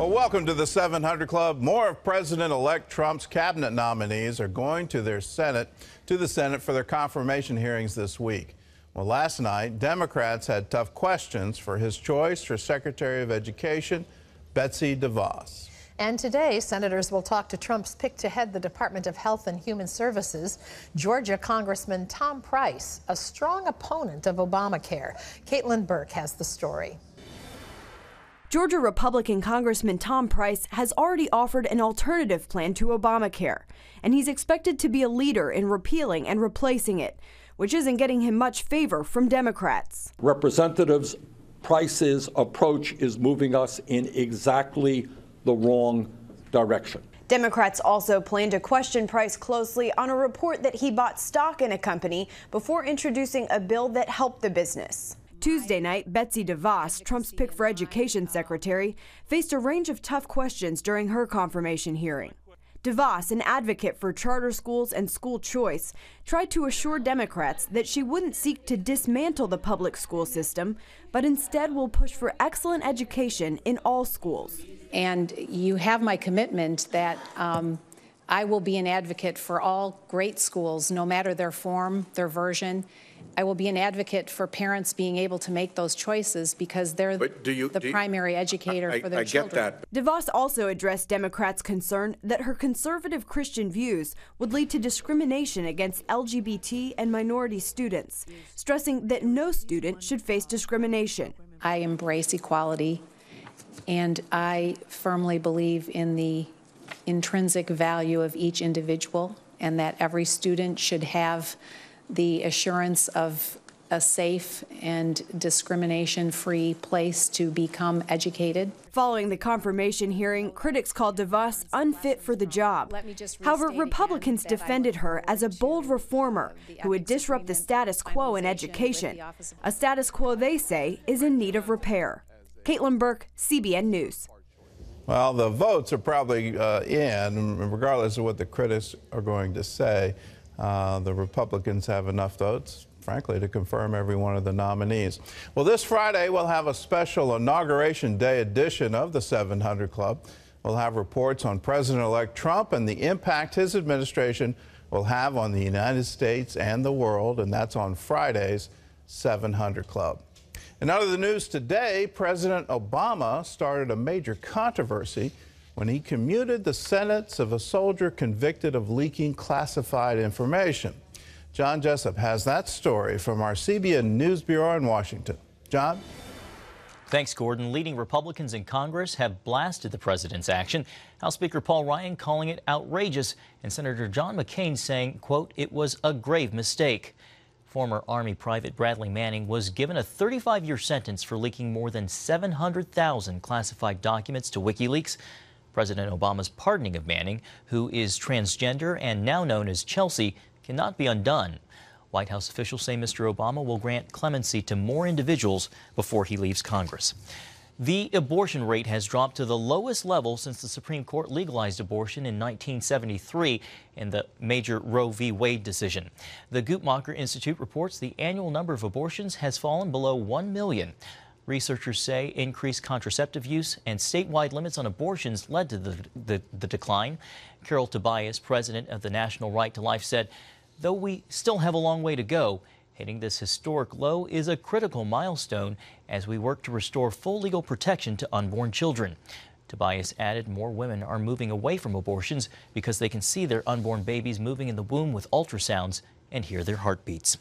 Well, welcome to the 700 Club. More of President-elect Trump's cabinet nominees are going to the Senate for their confirmation hearings this week. Well, last night, Democrats had tough questions for his choice for Secretary of Education, Betsy DeVos. And today, senators will talk to Trump's pick to head the Department of Health and Human Services, Georgia Congressman Tom Price, a strong opponent of Obamacare. Caitlin Burke has the story. Georgia Republican Congressman Tom Price has already offered an alternative plan to Obamacare, and he's expected to be a leader in repealing and replacing it, which isn't getting him much favor from Democrats. Representatives Price's approach is moving us in exactly the wrong direction. Democrats also plan to question Price closely on a report that he bought stock in a company before introducing a bill that helped the business. Tuesday night, Betsy DeVos, Trump's pick for Education Secretary, faced a range of tough questions during her confirmation hearing. DeVos, an advocate for charter schools and school choice, tried to assure Democrats that she wouldn't seek to dismantle the public school system, but instead will push for excellent education in all schools. And you have my commitment that I will be an advocate for all great schools, no matter their form, their version. I will be an advocate for parents being able to make those choices because they're the primary educator for their children. I get that. DeVos also addressed Democrats' concern that her conservative Christian views would lead to discrimination against LGBT and minority students, stressing that no student should face discrimination. I embrace equality, and I firmly believe in the intrinsic value of each individual and that every student should have the assurance of a safe and discrimination-free place to become educated. Following the confirmation hearing, critics called DeVos unfit for the job. However, Republicans defended her as a bold reformer who would disrupt the status quo in education, a status quo they say is in need of repair. Caitlin Burke, CBN News. Well, the votes are probably in, regardless of what the critics are going to say. The Republicans have enough votes, frankly, to confirm every one of the nominees. Well, this Friday, we'll have a special Inauguration Day edition of the 700 Club. We'll have reports on President-elect Trump and the impact his administration will have on the United States and the world, and that's on Friday's 700 Club. And out of the news today, President Obama started a major controversy when he commuted the sentence of a soldier convicted of leaking classified information. John Jessup has that story from our CBN News Bureau in Washington. John? Thanks, Gordon. Leading Republicans in Congress have blasted the president's action. House Speaker Paul Ryan calling it outrageous, and Senator John McCain saying, quote, it was a grave mistake. Former Army Private Bradley Manning was given a 35-year sentence for leaking more than 700,000 classified documents to WikiLeaks. President Obama's pardoning of Manning, who is transgender and now known as Chelsea, cannot be undone. White House officials say Mr. Obama will grant clemency to more individuals before he leaves Congress. The abortion rate has dropped to the lowest level since the Supreme Court legalized abortion in 1973 in the major Roe v. Wade decision. The Guttmacher Institute reports the annual number of abortions has fallen below 1 million. Researchers say increased contraceptive use and statewide limits on abortions led to the decline. Carol Tobias, president of the National Right to Life, said, though we still have a long way to go, hitting this historic low is a critical milestone as we work to restore full legal protection to unborn children. Tobias added more women are moving away from abortions because they can see their unborn babies moving in the womb with ultrasounds and hear their heartbeats.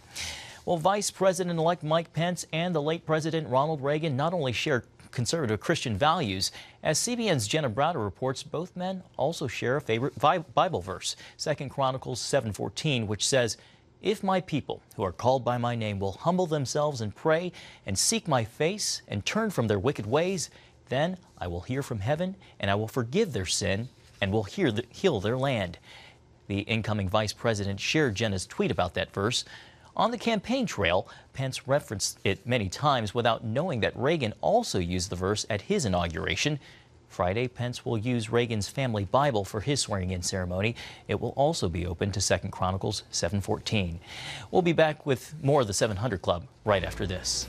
Well, Vice President-elect Mike Pence and the late President Ronald Reagan not only share conservative Christian values. As CBN's Jenna Browder reports, both men also share a favorite Bible verse, 2 Chronicles 7:14, which says, if my people who are called by my name will humble themselves and pray and seek my face and turn from their wicked ways, then I will hear from heaven and I will forgive their sin and will heal their land. The incoming vice president shared Jenna's tweet about that verse. On the campaign trail, Pence referenced it many times without knowing that Reagan also used the verse at his inauguration. Friday, Pence will use Reagan's family Bible for his swearing-in ceremony. It will also be open to 2 Chronicles 7:14. We'll be back with more of the 700 Club right after this.